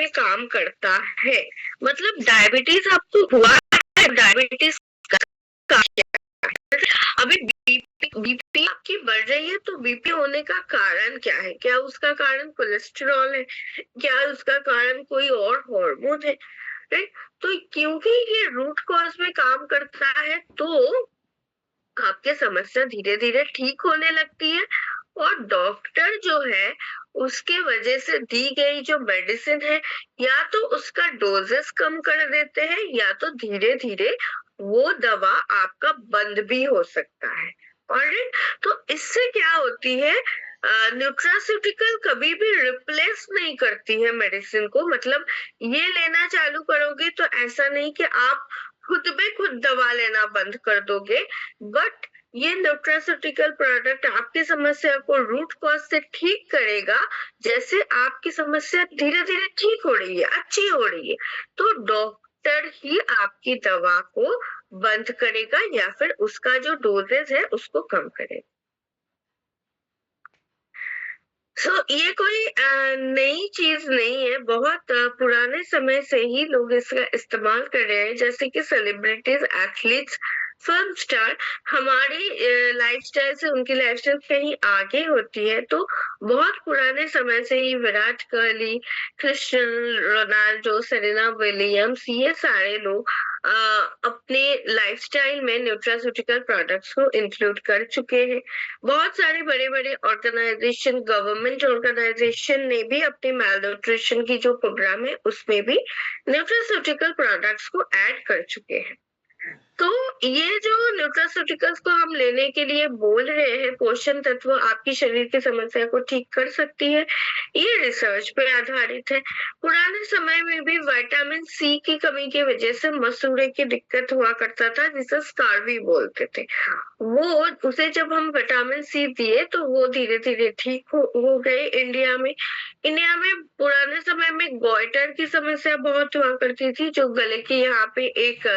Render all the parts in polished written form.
में काम करता है। मतलब डायबिटीज आपको हुआ है, डायबिटीज का अभी बीपी आपकी बढ़ रही है, तो बीपी होने का कारण क्या है? क्या उसका कारण कोलेस्ट्रॉल है? क्या उसका कारण कोई और हार्मोन है? राइट। तो क्योंकि ये रूट कॉज में काम करता है, तो आपकी समस्या धीरे धीरे ठीक होने लगती है, और डॉक्टर जो है उसके वजह से दी गई जो मेडिसिन है, या तो उसका डोजेस कम कर देते हैं, या तो धीरे धीरे वो दवा आपका बंद भी हो सकता है। ऑलराइट। तो इससे क्या होती है, न्यूट्रास्यूटिकल कभी भी रिप्लेस नहीं करती है मेडिसिन को। मतलब ये लेना चालू करोगे तो ऐसा नहीं कि आप खुद में खुद दवा लेना बंद कर दोगे, बट ये न्यूट्रास्यूटिकल प्रोडक्ट आपकी समस्या को रूट कॉज से ठीक करेगा। जैसे आपकी समस्या धीरे धीरे ठीक हो रही है, अच्छी हो रही है, तो डॉक्टर ही आपकी दवा को बंद करेगा या फिर उसका जो डोजेज है उसको कम करेगा। ये कोई नई चीज नहीं है, बहुत पुराने समय से ही लोग इसका इस्तेमाल कर रहे हैं। जैसे कि सेलिब्रिटीज, एथलीट्स, फिल्म स्टार, हमारी लाइफस्टाइल से उनकी लाइफस्टाइल कहीं आगे होती है, तो बहुत पुराने समय से ही Virat Kohli, Cristiano Ronaldo, Serena Williams, ये सारे लोग अपने लाइफस्टाइल में न्यूट्रास्यूटिकल प्रोडक्ट्स को इंक्लूड कर चुके हैं। बहुत सारे बड़े बड़े ऑर्गेनाइजेशन, गवर्नमेंट ऑर्गेनाइजेशन ने भी अपने मेल न्यूट्रिशन की जो प्रोग्राम है उसमें भी न्यूट्रास्यूटिकल प्रोडक्ट्स को ऐड कर चुके हैं। तो ये जो न्यूट्रास्यूटिकल्स को हम लेने के लिए बोल रहे हैं, पोषण तत्व आपकी शरीर की समस्या को ठीक कर सकती है, ये रिसर्च पे आधारित है। पुराने समय में भी विटामिन सी की कमी की वजह से मसूड़े की दिक्कत हुआ करता था, जिसे स्कारवी बोलते थे। वो उसे जब हम विटामिन सी दिए तो वो धीरे धीरे ठीक हो गए। इंडिया में पुराने समय में गॉइटर की समस्या बहुत हुआ करती थी, जो गले के यहाँ पे एक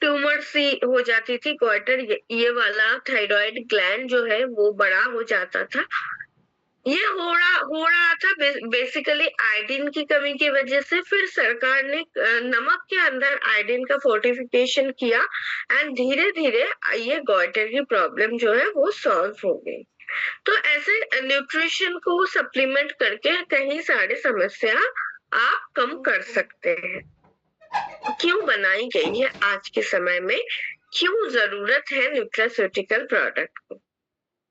ट्यूमर सी हो जाती थी, गॉइटर, ये वाला थायराइड ग्लैंड जो है वो बड़ा हो जाता था। ये हो रहा था बेसिकली आयोडीन की कमी की वजह से। फिर सरकार ने नमक के अंदर आयोडीन का फोर्टिफिकेशन किया, एंड धीरे धीरे ये गॉइटर की प्रॉब्लम जो है वो सॉल्व हो गई। तो ऐसे न्यूट्रिशन को सप्लीमेंट करके कई सारे समस्या आप कम कर सकते हैं। क्यों बनाई गई है आज के समय में, क्यों जरूरत है न्यूट्रास्यूटिकल प्रोडक्ट को?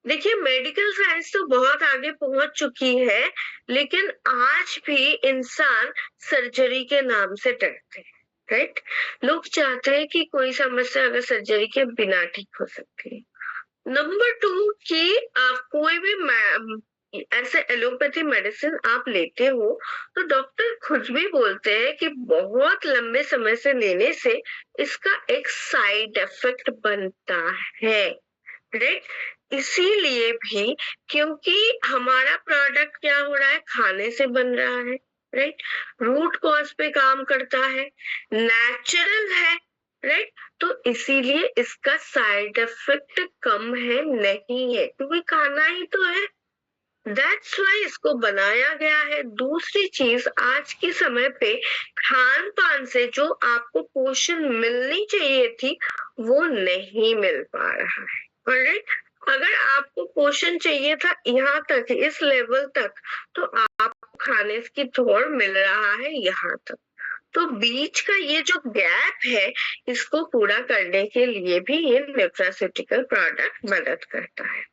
देखिए, मेडिकल साइंस तो बहुत आगे पहुंच चुकी है, लेकिन आज भी इंसान सर्जरी के नाम से डरते हैं। राइट। लोग चाहते हैं कि कोई समस्या अगर सर्जरी के बिना ठीक हो सकती है। नंबर 2 कि कोई भी ऐसे एलोपैथी मेडिसिन आप लेते हो तो डॉक्टर खुद भी बोलते हैं कि बहुत लंबे समय से लेने से इसका एक साइड इफेक्ट बनता है। राइट। इसीलिए भी, क्योंकि हमारा प्रोडक्ट क्या हो रहा है, खाने से बन रहा है, राइट, रूट कॉज पे काम करता है, नेचुरल है, राइट, तो इसीलिए इसका साइड इफेक्ट कम है, नहीं है, क्योंकि खाना ही तो है। दैट्स वाई इसको बनाया गया है। दूसरी चीज, आज के समय पे खान पान से जो आपको पोषण मिलनी चाहिए थी वो नहीं मिल पा रहा है। ऑलराइट। अगर आपको पोषण चाहिए था यहाँ तक, इस लेवल तक, तो आपको खाने की थोड़ मिल रहा है यहाँ तक। तो बीच का ये जो गैप है, इसको पूरा करने के लिए भी ये न्यूट्रास्यूटिकल प्रोडक्ट मदद करता है।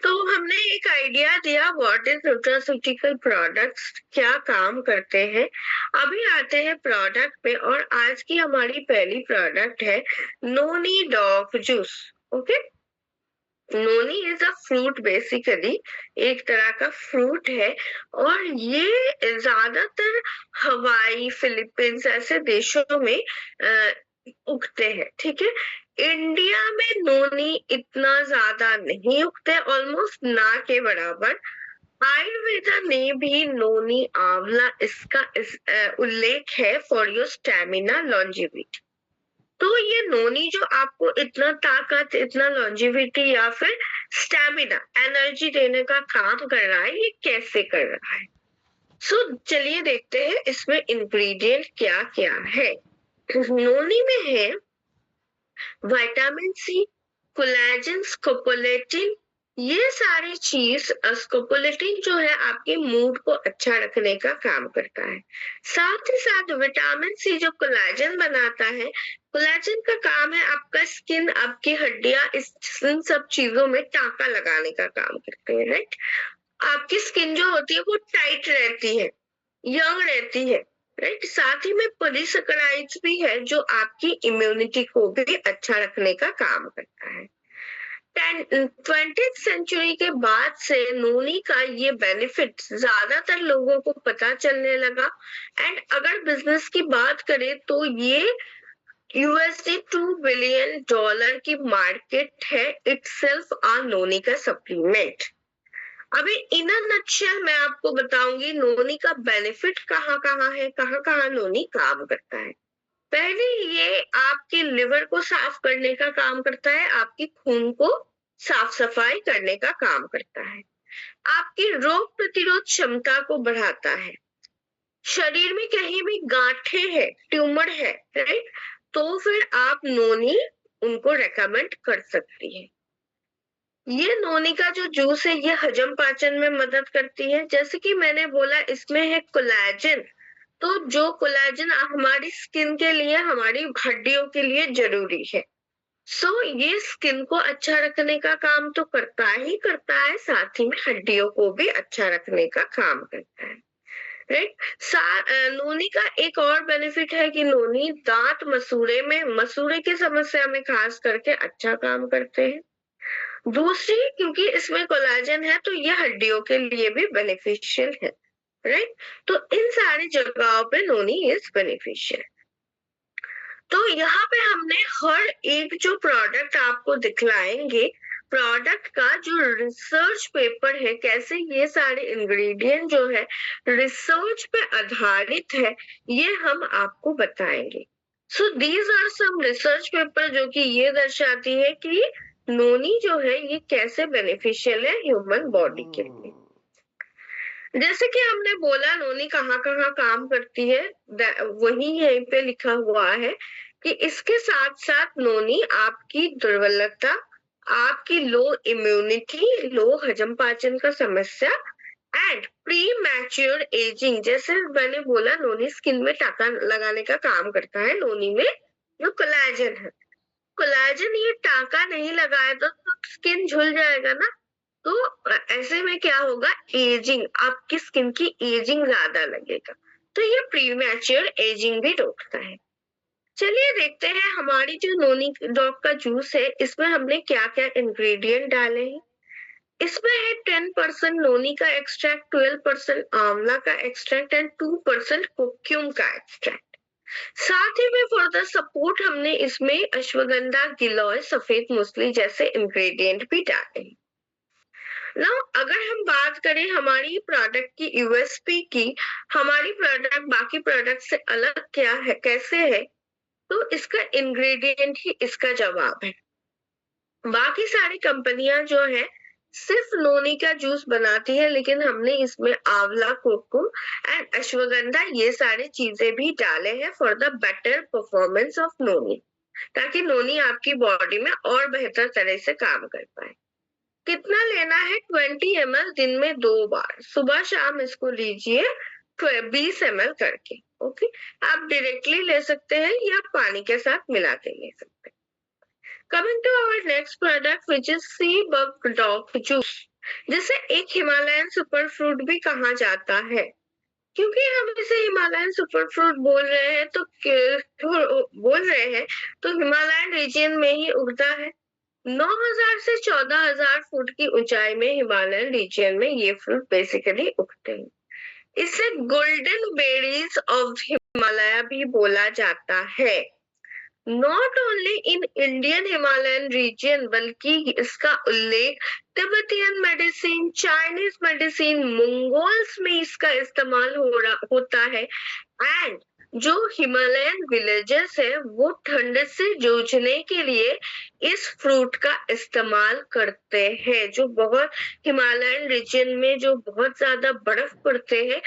तो हमने एक आइडिया दिया व्हाट इज न्यूट्रास्यूटिकल प्रोडक्ट्स, क्या काम करते हैं। अभी आते हैं प्रोडक्ट पे, और आज की हमारी पहली प्रोडक्ट है noni dog juice. Okay. Noni is a fruit, basically एक तरह का फ्रूट है, और ये ज्यादातर हवाई, फिलीपींस ऐसे देशों में उगते हैं। ठीक है। इंडिया में नोनी इतना ज्यादा नहीं उगते, ऑलमोस्ट ना के बराबर। आयुर्वेदा ने भी नोनी आंवला इसका उल्लेख है फॉर योर स्टेमिना, लॉन्जिविटी। तो ये नोनी जो आपको इतना ताकत, इतना लॉन्जिविटी या फिर स्टेमिना, एनर्जी देने का काम कर रहा है, ये कैसे कर रहा है? सो चलिए देखते हैं इसमें इंग्रेडिएंट क्या क्या है। नोनी में है विटामिन सी, कोलेजन, स्कोपोलेटिन। ये सारी चीज स्कोपोलेटिन जो है आपके मूड को अच्छा रखने का काम करता है। साथ ही साथ विटामिन सी जो कोलेजन बनाता है, कोलेजन का काम है आपका स्किन, आपकी हड्डियां, इन सब चीजों में टांका लगाने का काम करते हैं, राइट। आपकी स्किन जो होती है वो टाइट रहती है, यंग रहती है, राइट। साथ ही में पॉलीसेकेराइड्स भी है जो आपकी इम्यूनिटी को भी अच्छा रखने का काम करता है। 20th सेंचुरी के बाद से नोनी का ये बेनिफिट ज्यादातर लोगों को पता चलने लगा। एंड अगर बिजनेस की बात करें तो ये USD $2 बिलियन की मार्केट है इटसेल्फ आ नोनी का सप्लीमेंट। अभी इन अ नटशेल मैं आपको बताऊंगी नोनी का बेनिफिट कहाँ कहाँ है, कहाँ कहाँ नोनी काम करता है। पहले ये आपके लिवर को साफ करने का काम करता है, आपकी खून को साफ सफाई करने का काम करता है, आपकी रोग प्रतिरोध क्षमता को बढ़ाता है। शरीर में कहीं भी गांठें है, ट्यूमर है, राइट, तो फिर आप नोनी उनको रेकमेंड कर सकती है। ये नोनी का जो जूस है ये हजम पाचन में मदद करती है। जैसे कि मैंने बोला इसमें है कोलेजन, तो जो कोलेजन हमारी स्किन के लिए, हमारी हड्डियों के लिए जरूरी है। सो ये स्किन को अच्छा रखने का काम तो करता ही करता है, साथ ही में हड्डियों को भी अच्छा रखने का काम करता है, राइट। नोनी का एक और बेनिफिट है कि नोनी दांत मसूड़े की समस्या में खास करके अच्छा काम करते हैं। दूसरी, क्योंकि इसमें कोलेजन है तो ये हड्डियों के लिए भी बेनिफिशियल है, राइट। तो इन सारी जगहों पे नोनी इज बेनिफिशियल। तो यहाँ पे हमने हर एक जो प्रोडक्ट आपको दिखलाएंगे, प्रोडक्ट का जो रिसर्च पेपर है, कैसे ये सारे इंग्रेडिएंट जो है रिसर्च पे आधारित है, ये हम आपको बताएंगे। So these are some research paper जो कि ये दर्शाती है कि नोनी जो है ये कैसे बेनिफिशियल है ह्यूमन बॉडी के लिए। जैसे कि हमने बोला नोनी कहाँ कहाँ काम करती है, वही यहीं पे लिखा हुआ है कि इसके साथ साथ नोनी आपकी दुर्बलता, आपकी लो इम्यूनिटी, लो हजम पाचन का समस्या एंड प्री मैच्योर एजिंग, जैसे मैंने बोला नोनी स्किन में टाका लगाने का काम करता है। नोनी में जो कोलेजन है, कोलेजन ये टाका नहीं लगाए तो स्किन झुल जाएगा ना, तो ऐसे में क्या होगा, एजिंग, आपकी स्किन की एजिंग ज्यादा लगेगा, तो ये प्रीमैच्योर एजिंग भी रोकता है। चलिए देखते हैं हमारी जो नोनी डॉग का जूस है इसमें हमने क्या क्या इंग्रेडिएंट डाले हैं। इसमें है 10% नोनी का एक्सट्रैक्ट, 12% आंवला का एक्सट्रैक्ट एंड 2% कुक्यूम का एक्सट्रैक्ट। साथ ही में फॉर द सपोर्ट हमने इसमें अश्वगंधा, गिलोय, सफेद मूसली जैसे इंग्रेडिएंट भी डाले हैं। नाउ अगर हम बात करें हमारी प्रोडक्ट की यूएसपी की, हमारी प्रोडक्ट बाकी प्रोडक्ट से अलग क्या है, कैसे है, तो इसका इंग्रेडिएंट ही इसका जवाब है। बाकी सारी कंपनियां जो है सिर्फ नोनी का जूस बनाती है, लेकिन हमने इसमें आंवला, कोको एंड अश्वगंधा ये सारी चीजें भी डाले हैं for the better performance of noni, ताकि नोनी आपकी बॉडी में और बेहतर तरह से काम कर पाए। कितना लेना है, 20 ml दिन में 2 बार, सुबह शाम इसको लीजिए 20 ml करके। ओके, आप डायरेक्टली ले सकते हैं या पानी के साथ मिला के ले सकते हैं। Coming to our next product which is sea buckthorn juice, जिसे एक हिमालयन सुपर फ्रूट भी कहा जाता है। क्योंकि हम इसे हिमालयन सुपर फ्रूट बोल रहे हैं तो हिमालयन रीजन में ही उगता है। 9,000 से 14,000 फुट की ऊंचाई में हिमालयन रीजन में ये फ्रूट बेसिकली उगते हैं। इसे गोल्डन बेरीज ऑफ हिमालय भी बोला जाता है। Not only in Indian Himalayan region, बल्कि इसका उल्लेख Tibetan medicine, Chinese medicine, Mongols में इसका इस्तेमाल होता है। एंड जो हिमालयन विलेजेस है वो ठंड से जूझने के लिए इस फ्रूट का इस्तेमाल करते हैं। जो बहुत हिमालयन रीजन में जो बहुत ज्यादा बर्फ पड़ते हैं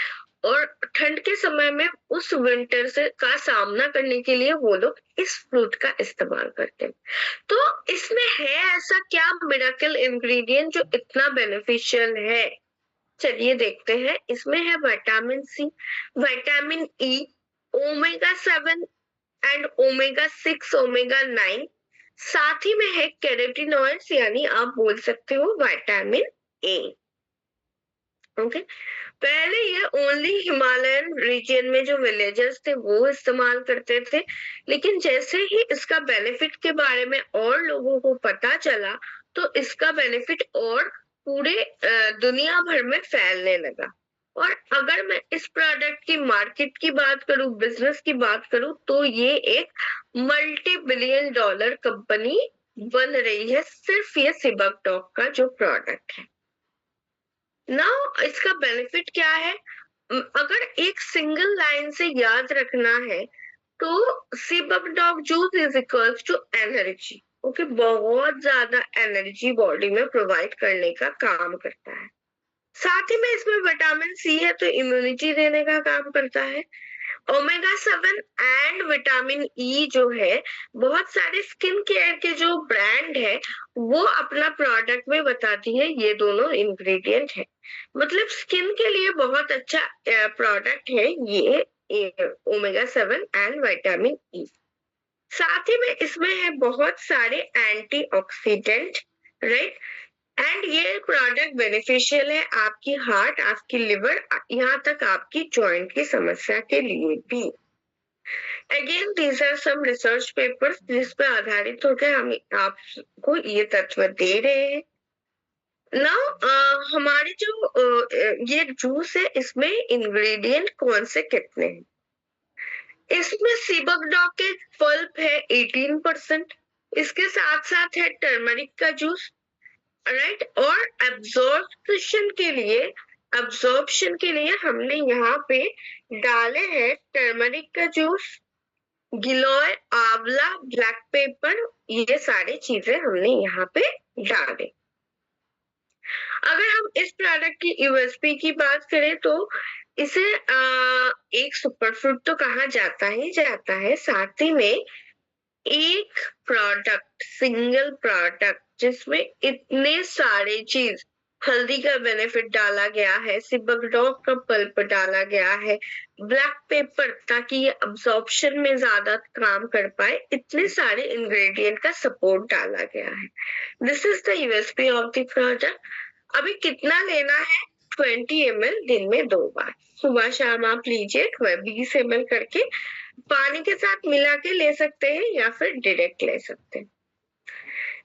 और ठंड के समय में उस विंटर से का सामना करने के लिए वो लोग इस फ्रूट का इस्तेमाल करते हैं। तो इसमें है ऐसा क्या मिरेकल इंग्रेडिएंट जो इतना बेनिफिशियल है? चलिए देखते हैं। इसमें है vitamin C, vitamin E, omega 7 and omega 6, omega 9, साथ ही में है कैरोटीनॉइड्स, यानी आप बोल सकते हो विटामिन ए। ओके, पहले ये ओनली हिमालयन रीजन में जो विलेजर्स थे वो इस्तेमाल करते थे, लेकिन जैसे ही इसका बेनिफिट के बारे में और लोगों को पता चला तो इसका बेनिफिट और पूरे दुनिया भर में फैलने लगा। और अगर मैं इस प्रोडक्ट की मार्केट की बात करूं, बिजनेस की बात करूं, तो ये एक मल्टी बिलियन डॉलर कंपनी बन रही है, सिर्फ ये सिबकटॉक का जो प्रोडक्ट है। नाउ इसका बेनिफिट क्या है? अगर एक सिंगल लाइन से याद रखना है तो सिबकटॉक juice is equals to energy. Okay, बहुत ज्यादा एनर्जी बॉडी में प्रोवाइड करने का काम करता है। साथ ही में इसमें विटामिन सी है तो इम्यूनिटी देने का काम करता है। ओमेगा 7 एंड विटामिन ई जो है, बहुत सारे स्किन केयर के जो ब्रांड है वो अपना प्रोडक्ट में बताती है ये दोनों इंग्रेडिएंट है। मतलब स्किन के लिए बहुत अच्छा प्रोडक्ट है ये ओमेगा 7 एंड विटामिन ई। साथ ही में इसमें है बहुत सारे एंटीऑक्सीडेंट, राइट। एंड ये प्रोडक्ट बेनिफिशियल है आपकी हार्ट, आपकी लिवर, यहाँ तक आपकी जॉइंट की समस्या के लिए भी। Again these are some research papers जिस पर आधारित होकर हम आपको ये तत्व दे रहे हैं। नाउ हमारे जो ये जूस है इसमें इंग्रेडिएंट कौन से कितने हैं? इसमें सिबकटॉक के पल्प है 18%, इसके साथ साथ है टर्मरिक का जूस, राइट। और अब्जॉर्प्शन के लिए हमने यहाँ पे डाले हैं टर्मरिक का जूस, गिलोय, आंवला, ब्लैक पेपर, ये सारी चीजें हमने यहाँ पे डाले। अगर हम इस प्रोडक्ट की यूएसपी की बात करें तो इसे एक सुपर फ्रूट तो कहा जाता है, साथ ही में एक प्रोडक्ट, सिंगल प्रोडक्ट जिसमें इतने सारे चीज, हल्दी का बेनिफिट डाला गया है, सिबकटॉक का पल्प डाला गया है, ब्लैक पेपर ताकि ये अब्सॉर्प्शन में ज्यादा काम कर पाए, इतने सारे इंग्रेडिएंट का सपोर्ट डाला गया है। This is the USP of the product. अभी कितना लेना है? 20 ml दिन में 2 बार, सुबह शाम आप लीजिए। 20 ml करके पानी के साथ मिला के ले सकते हैं या फिर डायरेक्ट ले सकते हैं।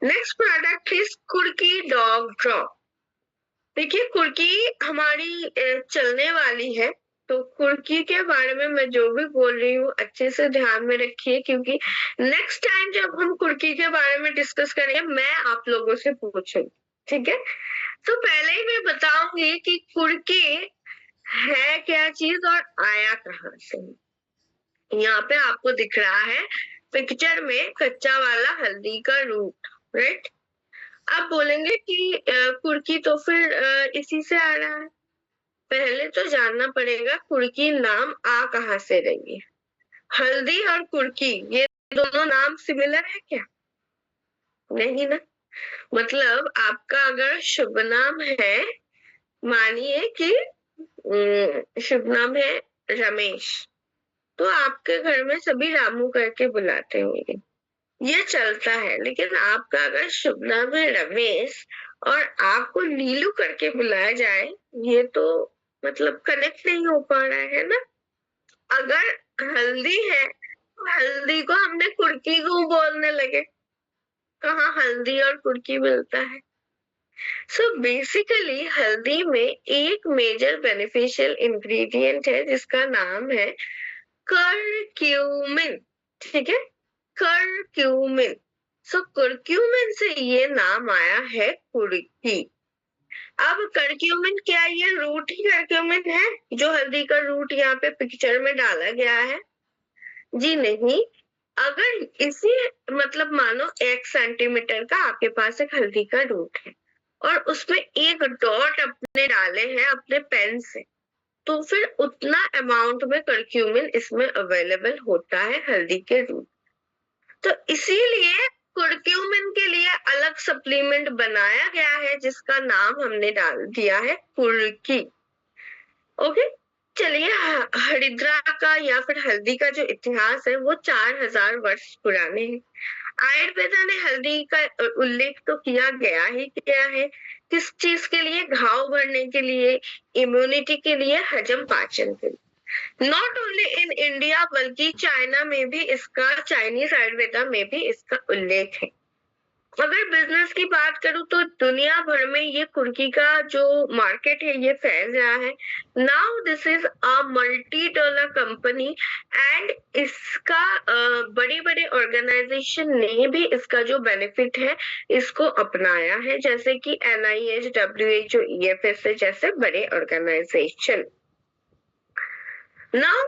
नेक्स्ट प्रोडक्ट इज कुर्की डॉग ड्रॉप। देखिए कुर्की हमारी चलने वाली है, तो कुर्की के बारे में मैं जो भी बोल रही हूँ अच्छे से ध्यान में रखिए, क्योंकि नेक्स्ट टाइम जब हम कुर्की के बारे में डिस्कस करेंगे मैं आप लोगों से पूछूंगी, ठीक है। तो पहले ही मैं बताऊंगी कि कुर्की है क्या चीज और आया कहाँ से। यहाँ पे आपको दिख रहा है पिक्चर में कच्चा वाला हल्दी का रूट, राइट। आप बोलेंगे कि कुर्की तो फिर इसी से आ रहा है। पहले तो जानना पड़ेगा कुर्की नाम आ कहाँ से रही है। हल्दी और कुर्की ये दोनों नाम सिमिलर है क्या? नहीं ना। मतलब आपका अगर शुभ नाम है, मानिए कि शुभ नाम है रमेश, तो आपके घर में सभी रामू करके बुलाते होंगे, ये चलता है। लेकिन आपका अगर शुभ नाम है रमेश और आपको नीलू करके बुलाया जाए, ये तो मतलब कनेक्ट नहीं हो पा रहा है ना। अगर हल्दी है तो हल्दी को हमने कुर्की क्यों बोलने लगे? कहाँ हल्दी और कुर्की मिलता है? सो बेसिकली हल्दी में एक मेजर बेनिफिशियल इंग्रेडिएंट है जिसका नाम है करक्यूमिन, ठीक है, करक्यूमिन। सो करक्यूमिन से ये नाम आया है कुर्की। अब करक्यूमिन क्या ये रूट ही करक्यूमिन है जो हल्दी का रूट यहाँ पे पिक्चर में डाला गया है? जी नहीं। अगर इसी मतलब मानो 1 सेंटीमीटर का आपके पास एक हल्दी का रूट है और उसमें एक डॉट अपने डाले हैं अपने पेन से, तो फिर उतना अमाउंट में करक्यूमिन इसमें अवेलेबल होता है हल्दी के रूप। तो इसीलिए कुर्क्यूमिन के लिए अलग सप्लीमेंट बनाया गया है जिसका नाम हमने डाल दिया है कुर्की। ओके, चलिए हरिद्रा का या फिर हल्दी का जो इतिहास है वो 4000 वर्ष पुराने हैं। आयुर्वेदा ने हल्दी का उल्लेख तो किया गया ही किया है। किस चीज के लिए? घाव भरने के लिए, इम्यूनिटी के लिए, हजम पाचन के लिए। नॉट ओनली इन इंडिया बल्कि चाइना में भी इसका, चाइनीज आयुर्वेदा में भी इसका उल्लेख है। अगर बिजनेस की बात करूं तो दुनिया भर में ये कुर्की का जो मार्केट है ये फैल रहा है। Now this is a multi dollar company and इसका बड़े बड़े ऑर्गेनाइजेशन ने भी इसका जो बेनिफिट है इसको अपनाया है, जैसे कि NIH, WHO, EFSA जैसे बड़े ऑर्गेनाइजेशन। नाउ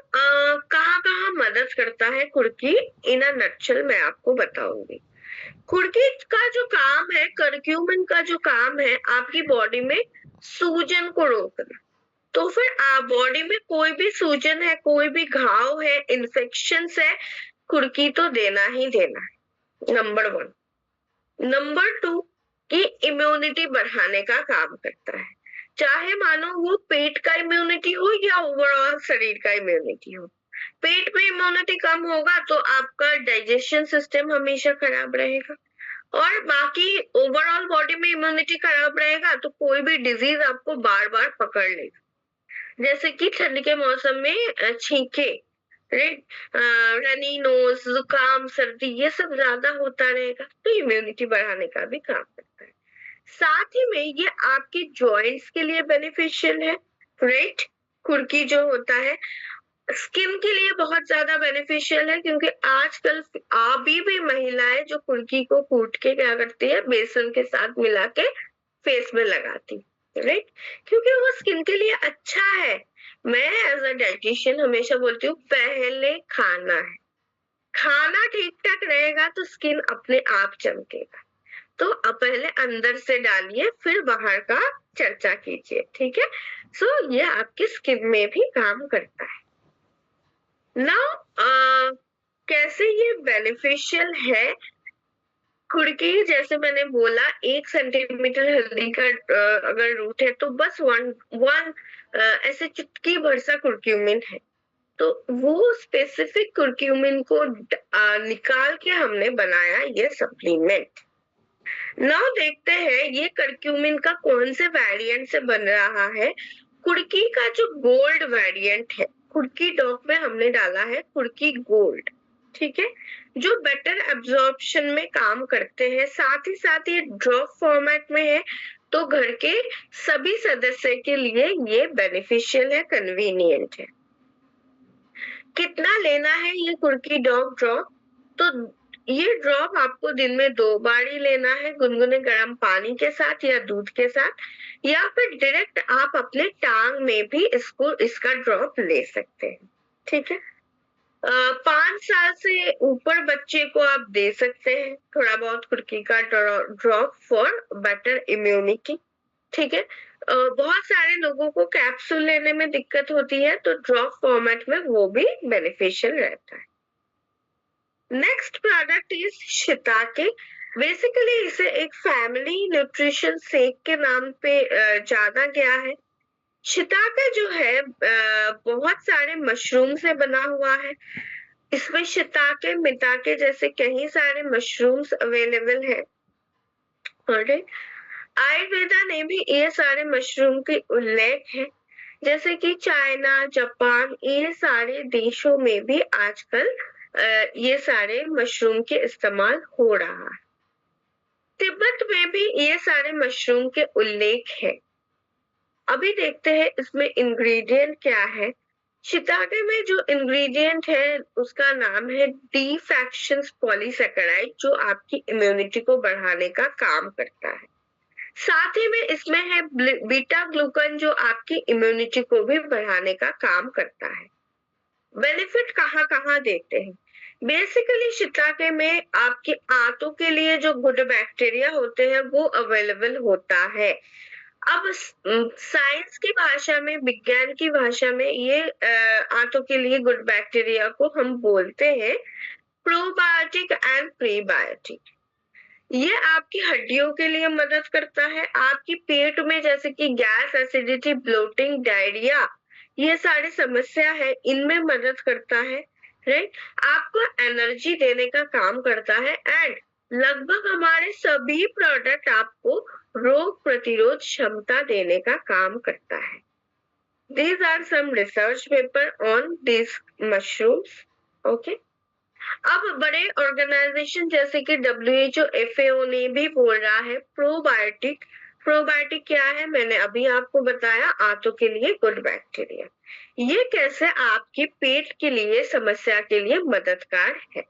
कहाँ कहाँ मदद करता है कुर्की, इन अ नटशेल मैं आपको बताऊंगी। कुर्की का जो काम है, करक्यूमिन का जो काम है, आपकी बॉडी में सूजन को रोकना। तो फिर बॉडी में कोई भी सूजन है, कोई भी घाव है, इन्फेक्शन है, कुर्की तो देना ही देना है, नंबर 1। नंबर 2 कि इम्यूनिटी बढ़ाने का काम करता है, चाहे मानो वो पेट का इम्यूनिटी हो या ओवरऑल शरीर का इम्यूनिटी हो। पेट में इम्यूनिटी कम होगा तो आपका डाइजेशन सिस्टम हमेशा खराब रहेगा, और बाकी ओवरऑल बॉडी में इम्यूनिटी खराब रहेगा तो कोई भी डिजीज आपको बार बार पकड़ लेगा, जैसे कि ठंड के मौसम में छींके, रनी नोज, जुकाम, सर्दी ये सब ज्यादा होता रहेगा, तो इम्यूनिटी बढ़ाने का भी काम करता है। साथ ही में ये आपके जॉइंट्स के लिए बेनिफिशियल है, राइट। कुर्की जो होता है स्किन के लिए बहुत ज्यादा बेनिफिशियल है, क्योंकि आजकल अभी भी महिलाएं जो कुर्की को कूट के क्या करती है, बेसन के साथ मिला के फेस में लगाती, राइट, क्योंकि वो स्किन के लिए अच्छा है। मैं एज अ डाइटिशियन हमेशा बोलती हूँ पहले खाना है, खाना ठीक ठाक रहेगा तो स्किन अपने आप चमकेगा। तो अब पहले अंदर से डालिए फिर बाहर का चर्चा कीजिए, ठीक है। सो ये आपकी स्किन में भी काम करता है। नाउ कैसे ये बेनिफिशियल है कुर्की, जैसे मैंने बोला 1 सेंटीमीटर हल्दी का अगर रूट है तो बस वन ऐसे चुटकी भर सा कुर्क्यूमिन है, तो वो स्पेसिफिक कुर्क्यूमिन को निकाल के हमने बनाया ये सप्लीमेंट। नाउ देखते हैं ये करक्यूमिन का कौन से वेरिएंट से बन रहा है। कुर्की का जो गोल्ड वेरिएंट है, कुर्की डॉग में हमने डाला है कुर्की गोल्ड, ठीक है, जो बेटर एब्जॉर्प्शन में काम करते हैं, साथ ही साथ ये ड्रॉप फॉर्मेट में है, तो घर के सभी सदस्य के लिए ये बेनिफिशियल है, कन्वीनियंट है। कितना लेना है ये कुर्की डॉग ड्रॉप? तो ये ड्रॉप आपको दिन में 2 बार ही लेना है, गुनगुने गर्म पानी के साथ या दूध के साथ, या फिर डायरेक्ट आप अपने टांग में भी इसका ड्रॉप ले सकते हैं, ठीक है। 5 साल से ऊपर बच्चे को आप दे सकते हैं थोड़ा बहुत कुर्की का ड्रॉप फॉर बेटर इम्यूनिटी, ठीक है। बहुत सारे लोगों को कैप्सूल लेने में दिक्कत होती है, तो ड्रॉप फॉर्मेट में वो भी बेनिफिशियल रहता है। Next product is shiitake. Basically इसे एक फैमिली न्यूट्रिशन शेक के नाम पे जाना गया है। शिताके जो है बहुत सारे मशरूम से बना हुआ है। इसमें शिताके, मिताके जैसे कई सारे मशरूम्स अवेलेबल है। आयुर्वेदा ने भी ये सारे मशरूम के उल्लेख है, जैसे कि चाइना, जापान, ये सारे देशों में भी आजकल ये सारे मशरूम के इस्तेमाल हो रहा है। तिब्बत में भी ये सारे मशरूम के उल्लेख है। अभी देखते हैं इसमें इंग्रेडिएंट क्या है। शिताके में जो इंग्रेडिएंट है उसका नाम है डीफैक्शंस पॉलीसैकेराइड, जो आपकी इम्यूनिटी को बढ़ाने का काम करता है। साथ ही में इसमें है बीटा ग्लूकन, जो आपकी इम्यूनिटी को भी बढ़ाने का काम करता है। बेनिफिट कहाँ कहाँ देते हैं? बेसिकली शिताके में आपके आंतों के लिए जो गुड बैक्टीरिया होते हैं वो अवेलेबल होता है। अब साइंस की भाषा में, विज्ञान की भाषा में ये आंतों के लिए गुड बैक्टीरिया को हम बोलते हैं प्रोबायोटिक एंड प्रीबायोटिक। ये आपकी हड्डियों के लिए मदद करता है, आपकी पेट में जैसे कि गैस, एसिडिटी, ब्लोटिंग, डायरिया, ये सारी समस्या है, इनमें मदद करता है, राइट। आपको एनर्जी देने का काम करता है एंड लगभग हमारे सभी प्रोडक्ट आपको रोग प्रतिरोध क्षमता देने का काम करता है। These are some research paper on these mushrooms, okay? अब बड़े ऑर्गेनाइजेशन जैसे कि WHO, FAO ने भी बोल रहा है प्रोबायोटिक। प्रोबायोटिक क्या है, मैंने अभी आपको बताया, आंतों के लिए गुड बैक्टीरिया। ये कैसे आपके पेट के लिए समस्या के लिए मददगार है।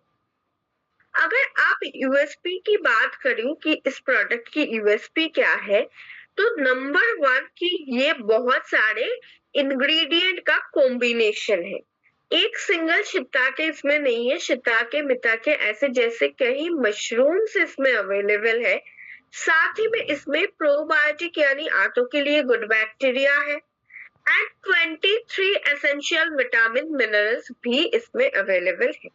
अगर आप यूएसपी की बात करूं कि इस प्रोडक्ट की यूएसपी क्या है, तो नंबर 1 की ये बहुत सारे इंग्रेडिएंट का कॉम्बिनेशन है। एक सिंगल शिताके इसमें नहीं है, शिताके मिताके ऐसे जैसे कई मशरूम्स इसमें अवेलेबल है। साथ ही में इसमें प्रोबायोटिक यानी आंतों के लिए गुड बैक्टीरिया है एंड 23 एसेंशियल विटामिन मिनरल्स भी इसमें अवेलेबल है।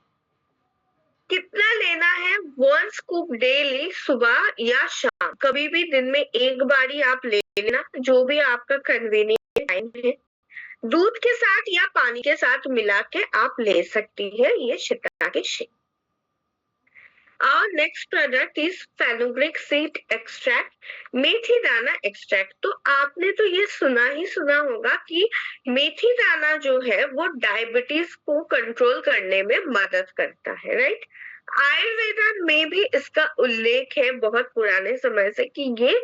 कितना लेना है, 1 स्कूप डेली, सुबह या शाम, कभी भी दिन में एक बारी आप ले लेना, जो भी आपका कन्वीनियंट टाइम है। दूध के साथ या पानी के साथ मिला के आप ले सकती है ये shiitake shake. Our next product is fenugreek seed extract, मेथी दाना एक्सट्रैक्ट। तो आपने तो ये सुना ही सुना होगा कि मेथी दाना जो है वो डायबिटीज को कंट्रोल करने में मदद करता है, राइट। आयुर्वेदा में भी इसका उल्लेख है बहुत पुराने समय से कि ये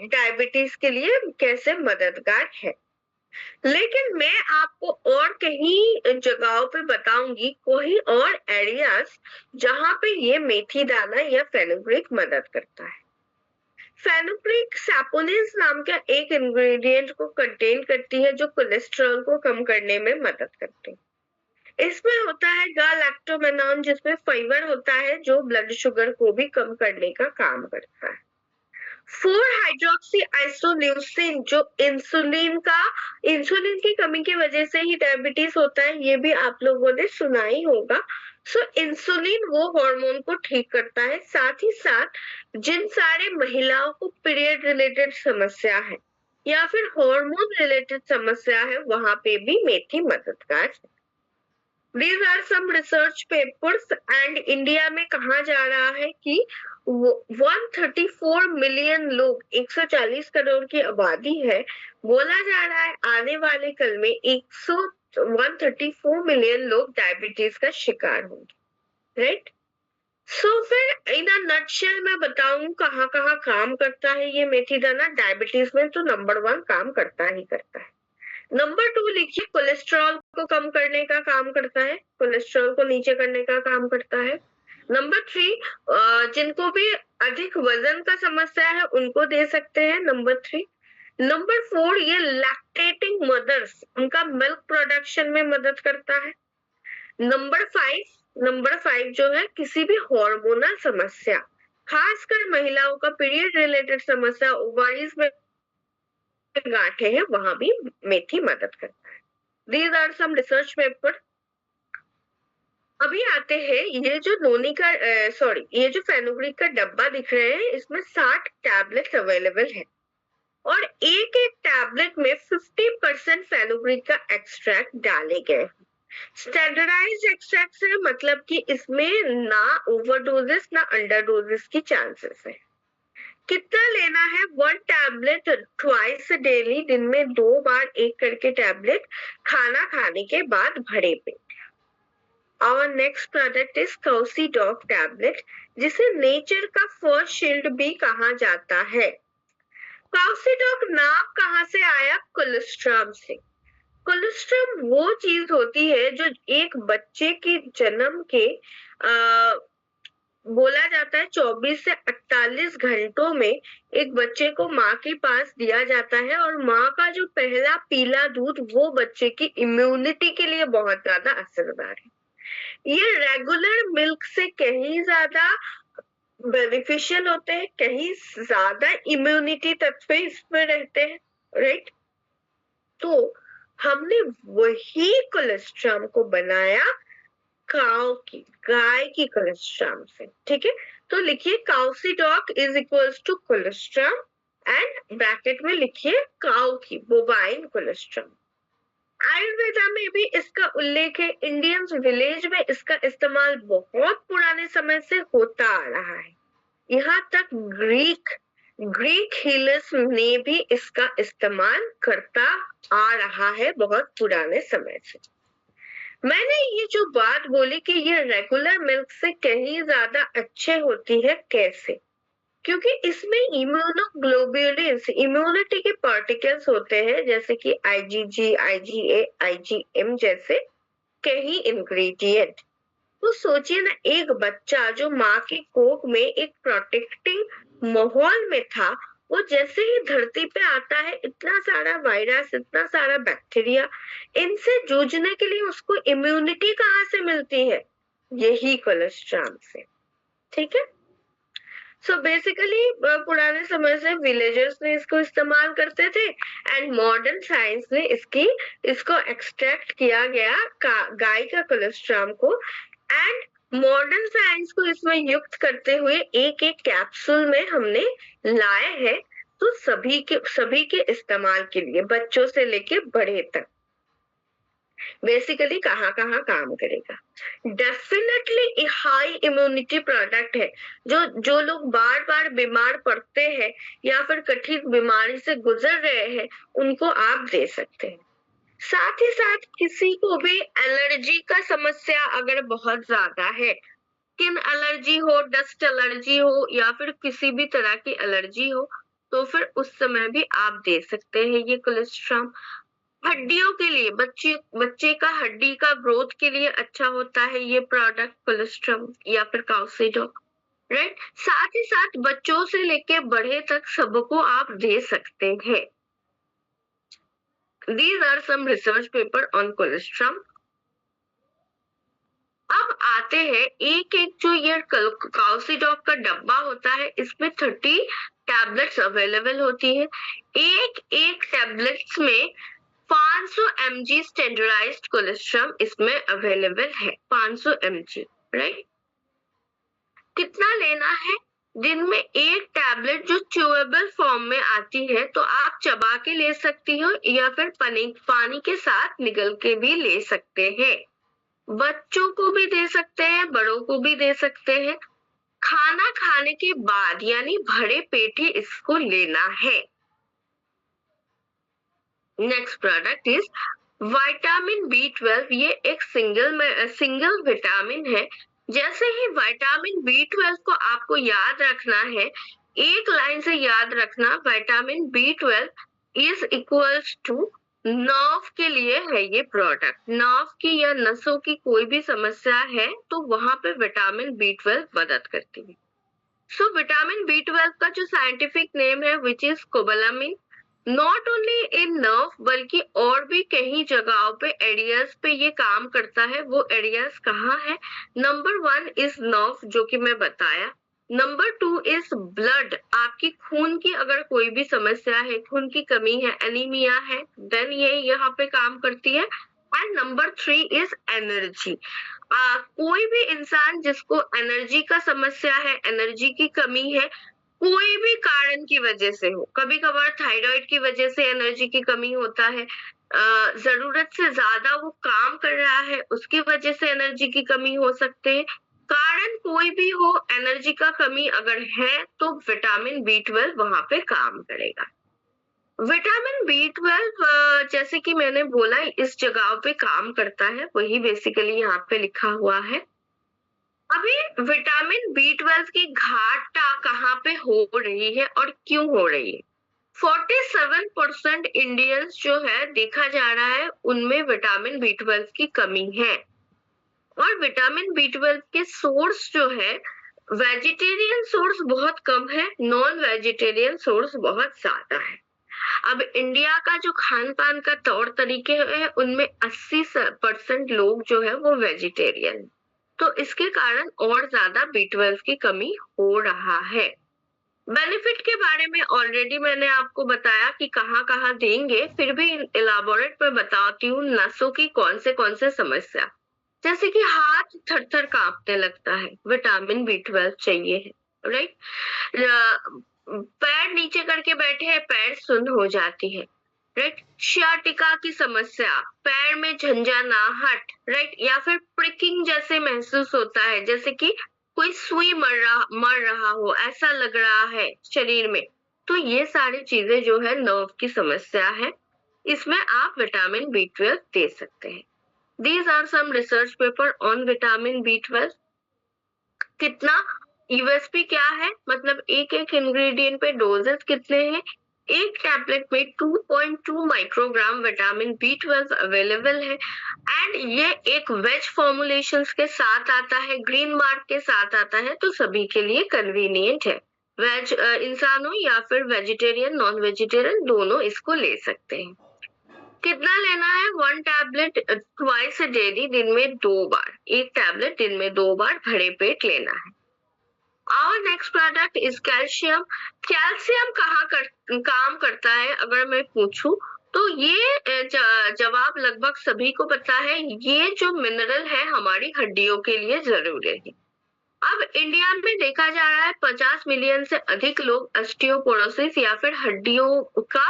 डायबिटीज के लिए कैसे मददगार है। लेकिन मैं आपको और कहीं जगहों पे बताऊंगी, कोई और एरियाज जहां पे ये मेथी दाना या फेनुग्रीक मदद करता है। फेनुग्रीक सैपोनिन्स नाम का एक इंग्रेडिएंट को कंटेन करती है जो कोलेस्ट्रॉल को कम करने में मदद करती है। इसमें होता है गालैक्टोमेनॉन, जिसमें फाइबर होता है जो ब्लड शुगर को भी कम करने का काम करता है। 4 हाइड्रोक्सी आइसोल्यूसिन जो इंसुलिन की कमी की वजह से ही डायबिटीज होता है, ये भी आप लोगों ने सुना ही होगा। इंसुलिन वो हार्मोन को ठीक करता है। साथ ही साथ जिन सारे महिलाओं को पीरियड रिलेटेड समस्या है या फिर हार्मोन रिलेटेड समस्या है, वहां पे भी मेथी मददगार है। These are some research papers and India में कहा जा रहा है कि 134 मिलियन लोग, 140 करोड़ की आबादी है, बोला जा रहा है आने वाले कल में 134 मिलियन लोग डायबिटीज का शिकार होंगे, राइट। फिर इन अ नटशेल मैं बताऊं कहाँ कहाँ काम करता है ये मेथी दाना डायबिटीज में, तो नंबर 1 काम करता ही करता है। नंबर 2 लिखिए, कोलेस्ट्रॉल को कम करने का काम करता है, कोलेस्ट्रॉल को नीचे करने का काम करता है। नंबर 3, जिनको भी अधिक वजन का समस्या है उनको दे सकते हैं, नंबर 3। नंबर 4, ये लैक्टेटिंग मदर्स, उनका मिल्क प्रोडक्शन में मदद करता है। नंबर 5 जो है किसी भी हार्मोनल समस्या, खासकर महिलाओं का पीरियड रिलेटेड समस्या, ओवारीज में गांठें हैं, वहां भी मेथी मदद करता है। These are some research paper। अभी आते हैं ये जो नोनी का ये जो फेनुग्रीक का डब्बा दिख रहे हैं, इसमें 60 टैबलेट्स अवेलेबल है और एक एक टैबलेट में 50% फेनुग्रीक का एक्सट्रैक्ट डाले गए। स्टैंडर्डाइज्ड एक्सट्रैक्ट से मतलब कि इसमें ना ओवरडोजेस ना अंडरडोजेस की चांसेस है। कितना लेना है, 1 टैबलेट ट्वाइस डेली, दिन में 2 बार एक करके टैबलेट, खाना खाने के बाद भरे पेट। Our next product is Caucidog tablet, जिसे नेचर का फर्स्ट शील्ड भी कहा जाता है। Caucidog नाम कहाँ से आया, कोलेस्ट्रॉल से। कोलेस्ट्रॉल वो चीज होती है जो एक बच्चे के जन्म के बोला जाता है 24 से 48 घंटों में एक बच्चे को माँ के पास दिया जाता है और माँ का जो पहला पीला दूध वो बच्चे की इम्यूनिटी के लिए बहुत ज्यादा असरदार है। ये रेगुलर मिल्क से कहीं ज्यादा बेनिफिशियल होते हैं, कहीं ज्यादा इम्यूनिटी तत्व इसमें रहते हैं, राइट। तो हमने वही कोलेस्ट्रॉल को बनाया गाय की कोलेस्ट्रॉल से, ठीक है। तो लिखिए काउसीडॉक is equals to cholesterol and bracket में लिखिए काउ की बोवाइन कोलेस्ट्रॉल। आयुर्वेदा में भी इसका उल्लेख है, इंडियंस विलेज में इसका इस्तेमाल बहुत पुराने समय से होता आ रहा है। यहाँ तक ग्रीक हीलर्स ने भी इसका इस्तेमाल करता आ रहा है बहुत पुराने समय से। मैंने ये जो बात बोली कि ये रेगुलर मिल्क से कहीं ज्यादा अच्छे होती है, कैसे? क्योंकि इसमें इम्यूनोग्लोब्युलिन्स, इम्यूनिटी के पार्टिकल्स होते हैं, जैसे कि आईजीजी, आईजीए, आईजीएम जैसे कई इंग्रेडिएंट। तो सोचिए ना, एक बच्चा जो माँ की कोख में एक प्रोटेक्टिंग माहौल में था, वो जैसे ही धरती पे आता है, इतना सारा वायरस, इतना सारा बैक्टीरिया, इनसे जूझने के लिए उसको इम्यूनिटी कहाँ से मिलती है? यही कोलेस्ट्रॉल से, ठीक है। सो बेसिकली पुराने समय से विलेजर्स ने इसको इस्तेमाल करते थे एंड मॉडर्न साइंस ने इसको एक्सट्रैक्ट किया गया गाय का कोलेस्ट्रॉल को, एंड मॉडर्न साइंस को इसमें युक्त करते हुए एक एक कैप्सूल में हमने लाए हैं, तो सभी के इस्तेमाल के लिए, बच्चों से लेके बड़े तक। बेसिकली कहाँ कहाँ काम करेगा? डेफिनेटली हाई इम्यूनिटी प्रोडक्ट है, जो लोग बार बार बीमार पड़ते हैं या फिर कठिन बीमारी से गुजर रहे हैं, उनको आप दे सकते हैं। साथ ही साथ किसी को भी एलर्जी का समस्या अगर बहुत ज्यादा है, स्किन एलर्जी हो, डस्ट एलर्जी हो या फिर किसी भी तरह की एलर्जी हो, तो फिर उस समय भी आप दे सकते हैं ये कोलेस्ट्रॉल। हड्डियों के लिए, बच्चे का हड्डी का ग्रोथ के लिए अच्छा होता है ये प्रोडक्ट कोलेस्ट्रॉल या फिर काउसीडॉक, राइट। साथ ही साथ बच्चों से लेके बड़े तक सबको आप दे सकते हैं। These are some research paper on cholesterol. अब आते हैं एक एक जो ये काउसीडॉक का डब्बा होता है, इसमें 30 टैबलेट्स अवेलेबल होती है। एक एक टैबलेट्स में 500 mg स्टैंडर्डाइज्ड कोलेस्ट्रॉल इसमें अवेलेबल है, 500 mg, राइट। कितना लेना है? दिन में एक टैबलेट जो च्यूएबल फॉर्म में आती है, तो आप चबा के ले सकती हो या फिर पानी के साथ निगल के भी ले सकते हैं। बच्चों को भी दे सकते हैं, बड़ों को भी दे सकते हैं। खाना खाने के बाद यानी भरे पेट ही इसको लेना है। Next product is vitamin B12। ये एक सिंगल विटामिन है। जैसे ही विटामिन B12 को आपको याद रखना है, एक लाइन से याद रखना, vitamin B12 is equals to nerve के लिए है ये प्रोडक्ट। नर्व की या नसों की कोई भी समस्या है तो वहां पे विटामिन B12 मदद करती है। सो विटामिन B12 का जो साइंटिफिक नेम है which is cobalamin. Not only in nerve बल्कि और भी कई जगहों पे, एरियाज पे ये काम करता है। वो एरियाज कहाँ है? नंबर 1 इज नर्व, जो कि मैं बताया। Number 2 is blood. आपकी खून की अगर कोई भी समस्या है, खून की कमी है, एनीमिया है, देन ये यहाँ पे काम करती है। And number 3 is energy. कोई भी इंसान जिसको एनर्जी का समस्या है, एनर्जी की कमी है, कोई भी कारण की वजह से हो, कभी कभार थायराइड की वजह से एनर्जी की कमी होता है, जरूरत से ज्यादा वो काम कर रहा है उसकी वजह से एनर्जी की कमी हो सकते हैं। कारण कोई भी हो, एनर्जी का कमी अगर है तो विटामिन B12 वहां पे काम करेगा। विटामिन B12 जैसे कि मैंने बोला इस जगह पे काम करता है, वही बेसिकली यहाँ पे लिखा हुआ है। अभी विटामिन B12 की घाट कहाँ पे हो रही है और क्यों हो रही है? 47% इंडियंस जो है देखा जा रहा है उनमें विटामिन B12 की कमी है। और विटामिन B12 के सोर्स जो है, वेजिटेरियन सोर्स बहुत कम है, नॉन वेजिटेरियन सोर्स बहुत ज्यादा है। अब इंडिया का जो खान पान का तौर तरीके है उनमें 80% लोग जो है वो वेजिटेरियन। तो इसके कारण और ज्यादा B12 की कमी हो रहा है। बेनिफिट के बारे में ऑलरेडी मैंने आपको बताया कि कहाँ कहाँ देंगे, फिर भी इलाबोरेट में बताती हूँ। नसों की कौन से समस्या, जैसे कि हाथ थर थर कांपने लगता है, विटामिन B12 चाहिए है, राइट। पैर नीचे करके बैठे हैं, पैर सुन्न हो जाती है, राइट। शियाटिका की समस्या, पैर में झंझनाहट, राइट, या फिर प्रिकिंग जैसे महसूस होता है, जैसे कि कोई सुई मर रहा हो, ऐसा लग रहा है शरीर में। तो ये सारी चीजें जो है नर्व की समस्या है, इसमें आप विटामिन B12 दे सकते हैं। These are some research paper on vitamin B12। कितना यूएसपी क्या है, मतलब एक एक इंग्रेडिएंट पे डोजेस कितने हैं। एक टैबलेट में 2.2 माइक्रोग्राम विटामिन B12 अवेलेबल है, एंड ये एक वेज फॉर्मुलेशंस के साथ आता है, ग्रीन मार्क के साथ आता है, तो सभी के लिए कन्वीनियंट है। वेज इंसान हो या फिर वेजिटेरियन नॉन वेजिटेरियन दोनों इसको ले सकते हैं। कितना लेना है, 1 टैबलेट ट्वाइस डेली, दिन में 2 बार, एक टैबलेट दिन में 2 बार भरे पेट लेना है। Our next product is calcium. Calcium कहाँ काम करता है अगर मैं पूछूं, तो ये जवाब लगभग सभी को पता है। ये जो मिनरल है हमारी हड्डियों के लिए जरूरी है। अब इंडिया में देखा जा रहा है 50 मिलियन से अधिक लोग ऑस्टियोपोरोसिस या फिर हड्डियों का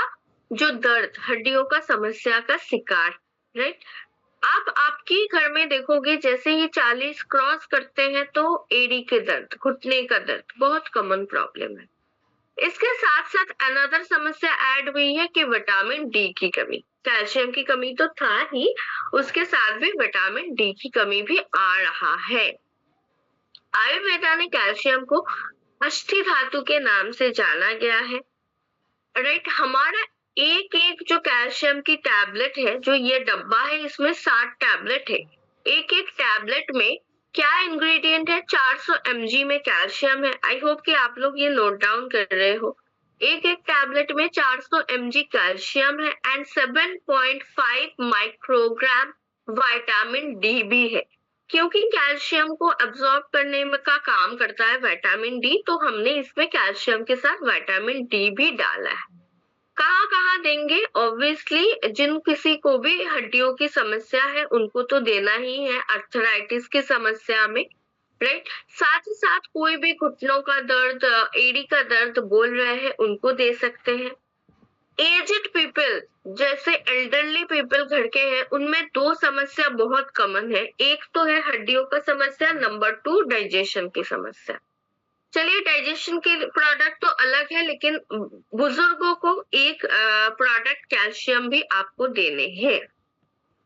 जो दर्द, हड्डियों का समस्या का शिकार, राइट। आप आपकी घर में देखोगे जैसे ही 40 क्रॉस करते हैं तो एड़ी के दर्द, घुटने का दर्द बहुत कॉमन प्रॉब्लम है। इसके साथ साथ अनदर समस्या ऐड हुई है कि विटामिन डी की कमी। कैल्शियम की कमी तो था ही, उसके साथ भी विटामिन डी की कमी भी आ रहा है। आयुर्वेदा ने कैल्शियम को अष्टि धातु के नाम से जाना गया है, राइट। हमारा एक एक जो कैल्शियम की टैबलेट है, जो ये डब्बा है, इसमें 60 टैबलेट है। एक एक टैबलेट में क्या इंग्रेडिएंट है, 400 mg में कैल्शियम है। आई होप कि आप लोग ये नोट डाउन कर रहे हो। एक एक टैबलेट में 400 mg कैल्शियम है एंड 7.5 माइक्रोग्राम विटामिन डी भी है। क्योंकि कैल्शियम को अब्सॉर्ब करने में का काम करता है विटामिन डी, तो हमने इसमें कैल्शियम के साथ विटामिन डी भी डाला है। कहाँ कहाँ देंगे, ऑब्वियसली जिन किसी को भी हड्डियों की समस्या है उनको तो देना ही है, अर्थराइटिस की समस्या में, राइट। साथ ही साथ कोई भी घुटनों का दर्द, एड़ी का दर्द बोल रहे हैं, उनको दे सकते हैं। एजेड पीपल जैसे एल्डरली पीपल घर के हैं, उनमें 2 समस्या बहुत कॉमन है। एक तो है हड्डियों का समस्या, नंबर 2 डाइजेशन की समस्या। चलिए, डाइजेशन के प्रोडक्ट तो अलग है, लेकिन बुजुर्गों को एक प्रोडक्ट कैल्शियम भी आपको देने हैं।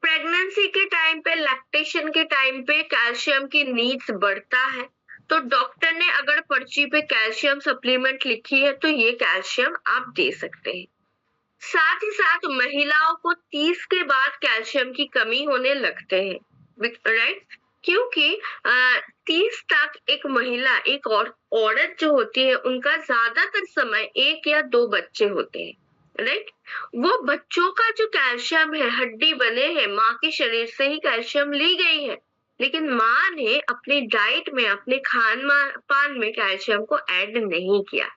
प्रेगनेंसी के टाइम पे, लैक्टेशन के टाइम पे कैल्शियम की नीड्स बढ़ता है, तो डॉक्टर ने अगर पर्ची पे कैल्शियम सप्लीमेंट लिखी है तो ये कैल्शियम आप दे सकते हैं। साथ ही साथ महिलाओं को 30 के बाद कैल्शियम की कमी होने लगते हैं, राइट। क्योंकि 30 तक एक महिला, एक औरत जो होती है, उनका ज्यादातर समय 1 या 2 बच्चे होते हैं, राइट। वो बच्चों का जो कैल्शियम है, हड्डी बने हैं, माँ के शरीर से ही कैल्शियम ली गई है, लेकिन माँ ने अपनी डाइट में, अपने खान पान में कैल्शियम को ऐड नहीं किया।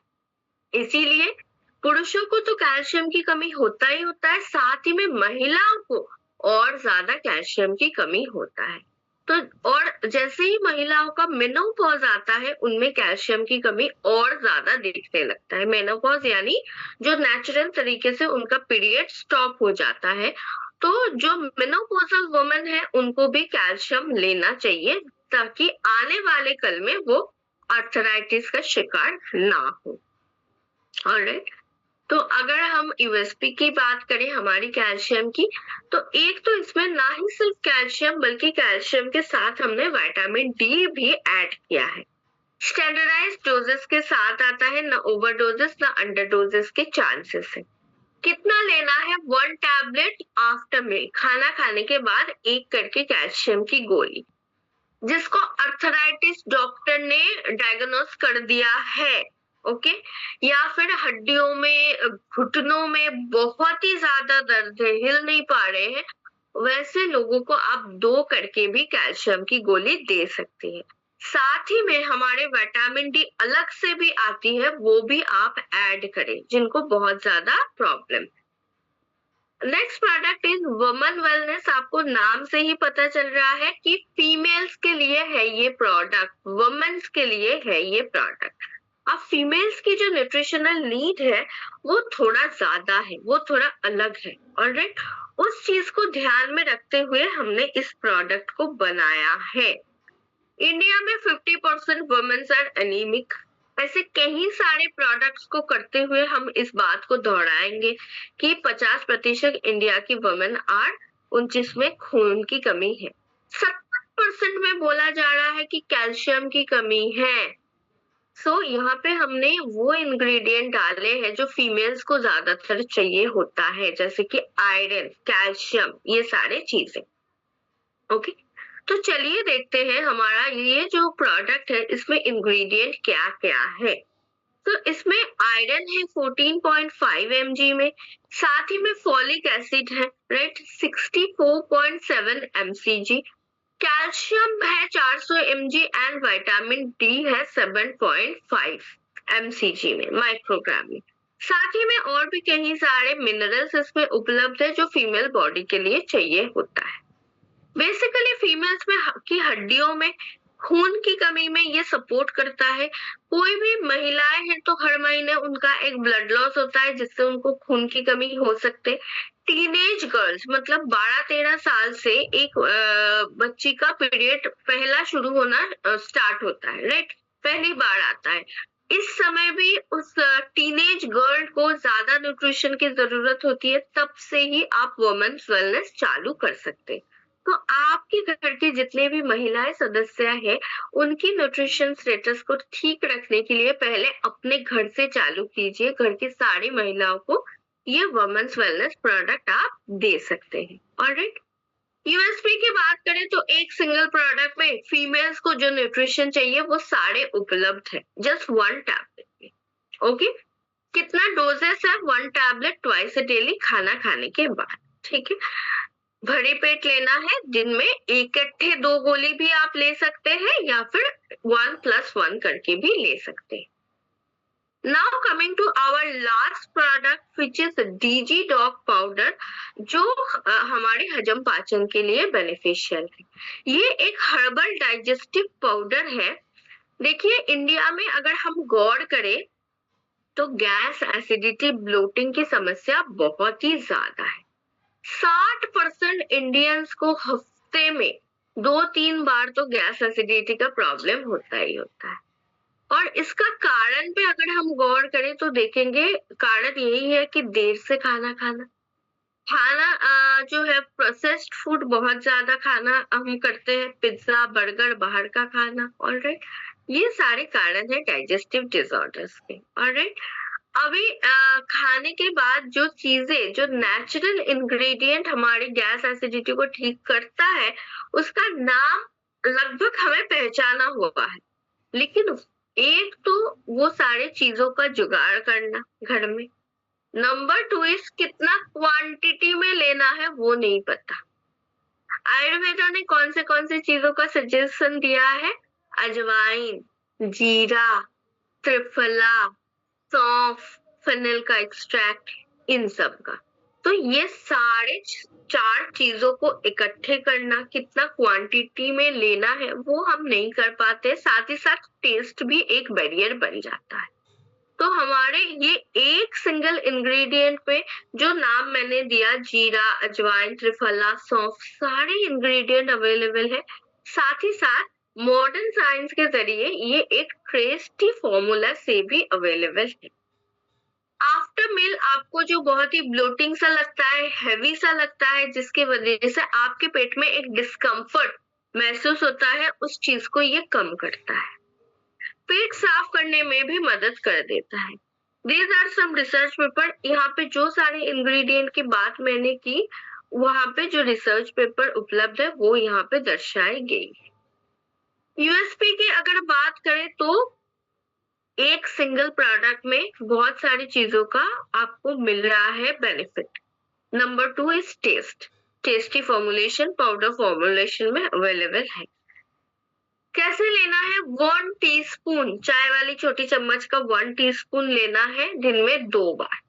इसीलिए पुरुषों को तो कैल्शियम की कमी होता ही होता है, साथ ही में महिलाओं को और ज्यादा कैल्शियम की कमी होता है। तो और जैसे ही महिलाओं का मेनोपॉज आता है, उनमें कैल्शियम की कमी और ज्यादा दिखने लगता है। मेनोपॉज यानी जो नेचुरल तरीके से उनका पीरियड स्टॉप हो जाता है, तो जो मेनोपॉजल वुमेन है उनको भी कैल्शियम लेना चाहिए, ताकि आने वाले कल में वो आर्थराइटिस का शिकार ना हो। ऑलराइट, तो अगर हम यूएसपी की बात करें हमारी कैल्शियम की, तो एक तो इसमें ना ही सिर्फ कैल्शियम बल्कि कैल्शियम के साथ हमने विटामिन डी भी ऐड किया है। स्टैंडर्डाइज डोजेस के साथ आता है, ना ओवरडोजेस ना अंडरडोजेस के चांसेस है। कितना लेना है, 1 टैबलेट आफ्टर मील, खाना खाने के बाद एक करके कैल्शियम की गोली। जिसको अर्थराइटिस डॉक्टर ने डायग्नोस कर दिया है, ओके, या फिर हड्डियों में, घुटनों में बहुत ही ज्यादा दर्द है, हिल नहीं पा रहे हैं, वैसे लोगों को आप 2 करके भी कैल्शियम की गोली दे सकते हैं। साथ ही में हमारे विटामिन डी अलग से भी आती है, वो भी आप ऐड करें जिनको बहुत ज्यादा problem. Next product is woman wellness. आपको नाम से ही पता चल रहा है कि फीमेल्स के लिए है ये प्रोडक्ट, वुमेन्स के लिए है ये प्रोडक्ट। अब फीमेल्स की जो न्यूट्रिशनल नीड है वो थोड़ा ज्यादा है, वो थोड़ा अलग है। ऑलराइट, उस चीज को ध्यान में रखते हुए हमने इस प्रोडक्ट को बनाया है। इंडिया में 50% वुमेन्स आर एनीमिक। ऐसे कई सारे प्रोडक्ट्स को करते हुए हम इस बात को दोहराएंगे कि 50% इंडिया की वुमेन आर उन जिसमें खून की कमी है। 70% में बोला जा रहा है कि कैल्शियम की कमी है। यहाँ पे हमने वो इंग्रेडिएंट डाले हैं जो फीमेल्स को ज्यादातर चाहिए होता है, जैसे कि आयरन, कैल्शियम, ये सारे चीजें। ओके, तो चलिए देखते हैं हमारा ये जो प्रोडक्ट है इसमें इंग्रेडिएंट क्या क्या है। तो इसमें आयरन है 14.5 mg में, साथ ही में फॉलिक एसिड है राइट 64.7 mcg, कैल्शियम है 400 mg एंड विटामिन डी है 7.5 mcg में, माइक्रोग्राम में। साथ ही में और भी कई सारे मिनरल्स इसमें उपलब्ध है जो फीमेल बॉडी के लिए चाहिए होता है। बेसिकली फीमेल्स में की हड्डियों में खून की कमी में ये सपोर्ट करता है। कोई भी महिलाएं हैं तो हर महीने उनका एक ब्लड लॉस होता है जिससे उनको खून की कमी हो सकते। टीनेज गर्ल्स मतलब 12-13 साल से एक बच्ची का पीरियड पहला शुरू होना स्टार्ट होता है राइट, पहली बार आता है। इस समय भी उस टीनेज गर्ल को ज्यादा न्यूट्रिशन की जरूरत होती है, तब से ही आप वुमेन्स वेलनेस चालू कर सकते हैं। तो आपके घर के जितने भी महिलाएं सदस्य हैं उनकी न्यूट्रिशन स्टेटस को ठीक रखने के लिए पहले अपने घर से चालू कीजिए। घर की सारी महिलाओं को ये वुमेन्स वेलनेस प्रोडक्ट आप दे सकते हैं। ऑलराइट, यूएसपी की बात करें तो एक सिंगल प्रोडक्ट में फीमेल्स को जो न्यूट्रिशन चाहिए वो सारे उपलब्ध है, जस्ट 1 टैबलेट में। ओके, कितना डोजेस है? 1 टैबलेट ट्वाइस डेली खाना खाने के बाद। ठीक है, भरे पेट लेना है, दिन में इकट्ठे 2 गोली भी आप ले सकते हैं या फिर 1+1 करके भी ले सकते हैं। Now coming to our last product which is DG Dog Powder, जो हमारे हजम पाचन के लिए बेनिफिशियल है। ये एक हर्बल डाइजेस्टिव पाउडर है। देखिए इंडिया में अगर हम गौर करें तो गैस, एसिडिटी, ब्लोटिंग की समस्या बहुत ही ज्यादा है। 60% इंडियंस को हफ्ते में 2-3 बार तो गैस एसिडिटी का प्रॉब्लम होता ही होता है। और इसका कारण पे अगर हम गौर करें तो देखेंगे कारण यही है कि देर से खाना जो है प्रोसेस्ड फूड बहुत ज्यादा खाना हम करते हैं, पिज्जा, बर्गर, बाहर का खाना। ऑलराइट, ये सारे कारण है डाइजेस्टिव डिसऑर्डर्स के। ऑलराइट, अभी खाने के बाद जो चीजें, जो नेचुरल इंग्रेडिएंट हमारी गैस एसिडिटी को ठीक करता है उसका नाम लगभग हमें पहचाना हुआ है, लेकिन एक तो वो सारे चीजों का जुगाड़ करना घर में, नंबर 2 इस कितना क्वांटिटी में लेना है वो नहीं पता। आयुर्वेदा ने कौन से चीजों का सजेशन दिया है? अजवाइन, जीरा, त्रिफला, सौंफ, फेनिल का एक्सट्रैक्ट, इन सब का। तो ये सारे 4 चीजों को इकट्ठे करना, कितना क्वांटिटी में लेना है वो हम नहीं कर पाते। साथ ही साथ टेस्ट भी एक बैरियर बन जाता है। तो हमारे ये एक सिंगल इंग्रेडिएंट पे जो नाम मैंने दिया, जीरा, अजवाइन, त्रिफला, सौंफ, सारे इंग्रेडिएंट अवेलेबल है। साथ ही साथ मॉडर्न साइंस के जरिए ये एक टेस्टी फॉर्मूला से भी अवेलेबल है। आफ्टर मील आपको जो बहुत ही ब्लोटिंग सा लगता है, हैवी सा लगता है, जिसकी वजह से आपके पेट में एक डिस्कम्फर्ट महसूस होता है, उस चीज को ये कम करता है। पेट साफ करने में भी मदद कर देता है। These are some research paper. यहाँ पे जो सारे इंग्रेडिएंट की बात मैंने की वहां पे जो रिसर्च पेपर उपलब्ध है वो यहाँ पे दर्शाई गई है। यूएसपी की अगर बात करें तो एक सिंगल प्रोडक्ट में बहुत सारी चीजों का आपको मिल रहा है benefit. Number 2 is test. Tasty formulation, powder formulation में अवेलेबल है। कैसे लेना है? 1 टीस्पून, चाय वाली छोटी चम्मच का 1 टीस्पून लेना है दिन में 2 बार।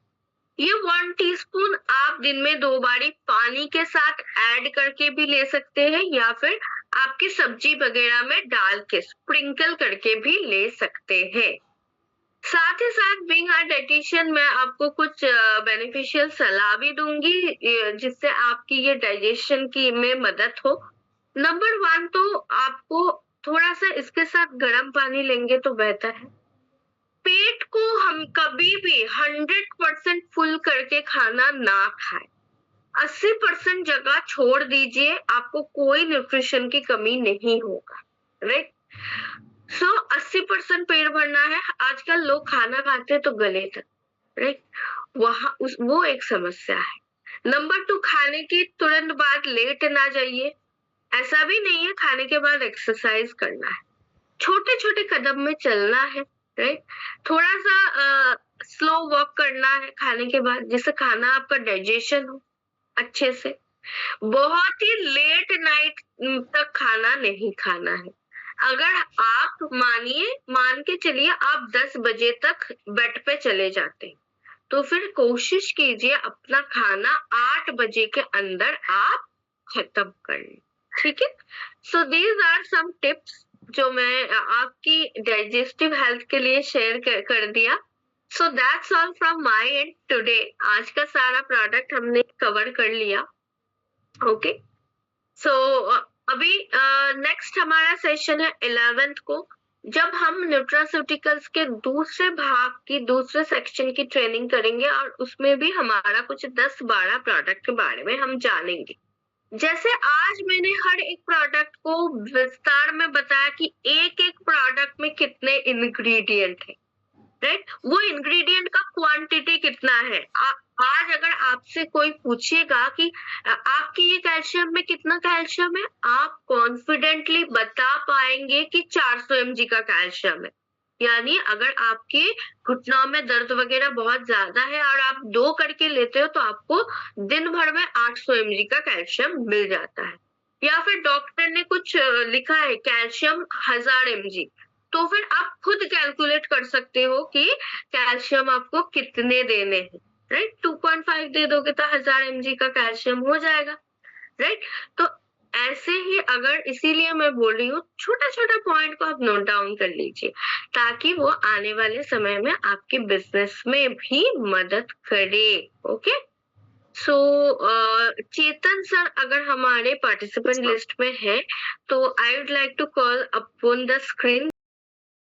ये 1 टीस्पून आप दिन में 2 बारी पानी के साथ ऐड करके भी ले सकते हैं या फिर आपकी सब्जी वगैरह में डाल के स्प्रिंकल करके भी ले सकते हैं। साथ ही साथ बीइंग अ डाइटिशियन मैं आपको कुछ बेनिफिशियल सलाह भी दूंगी जिससे आपकी ये डाइजेशन की में मदद हो। नंबर 1 तो आपको थोड़ा सा इसके साथ गर्म पानी लेंगे तो बेहतर है। पेट को हम कभी भी 100% फुल करके खाना ना खाएं। 80% जगह छोड़ दीजिए, आपको कोई न्यूट्रिशन की कमी नहीं होगा, राइट? सो 80% पेट भरना है। आजकल लोग खाना खाते हैं तो गले तक, राइट? वो एक समस्या है। नंबर 2, खाने के तुरंत बाद लेट ना जाइए। ऐसा भी नहीं है खाने के बाद एक्सरसाइज करना है, छोटे छोटे कदम में चलना है, राइट? थोड़ा सा स्लो वॉक करना है खाने के बाद, जिससे खाना आपका डाइजेशन हो अच्छे से। बहुत ही लेट नाइट तक खाना नहीं खाना है। अगर आप मान के चलिए आप 10 बजे तक बेड पे चले जाते हैं, तो फिर कोशिश कीजिए अपना खाना 8 बजे के अंदर आप खत्म कर लें, ठीक है? So these are some tips जो मैं आपकी डाइजेस्टिव हेल्थ के लिए शेयर कर दिया। So that's all from my and today. आज का सारा प्रोडक्ट हमने कवर कर लिया, ओके? सो अभी नेक्स्ट हमारा सेशन है 11th को, जब हम न्यूट्रास्यूटिकल्स के दूसरे भाग की दूसरे सेक्शन की ट्रेनिंग करेंगे और उसमें भी हमारा कुछ 10-12 प्रोडक्ट के बारे में हम जानेंगे। जैसे आज मैंने हर एक प्रोडक्ट को विस्तार में बताया कि एक एक प्रोडक्ट में कितने इंग्रेडिएंट है, राइट? वो इंग्रेडिएंट का क्वांटिटी कितना है। आज अगर आपसे कोई पूछेगा कि आपकी ये कैल्शियम में कितना कैल्शियम है, आप कॉन्फिडेंटली बता पाएंगे कि 400 mg का कैल्शियम है। यानी अगर आपके घुटनों में दर्द वगैरह बहुत ज्यादा है और आप 2 करके लेते हो तो आपको दिन भर में 800 mg का कैल्शियम मिल जाता है। या फिर डॉक्टर ने कुछ लिखा है कैल्शियम 1000 mg, तो फिर आप खुद कैलकुलेट कर सकते हो कि कैल्शियम आपको कितने देने हैं, राइट? 2.5 दे दोगे तो 1000 mg का कैल्शियम हो जाएगा, राइट? तो ऐसे ही अगर, इसीलिए मैं बोल रही हूँ छोटा छोटा पॉइंट को आप नोट डाउन कर लीजिए ताकि वो आने वाले समय में आपके बिजनेस में भी मदद करे, ओके? सो चेतन सर अगर हमारे पार्टिसिपेंट लिस्ट में है तो I would like to call upon the screen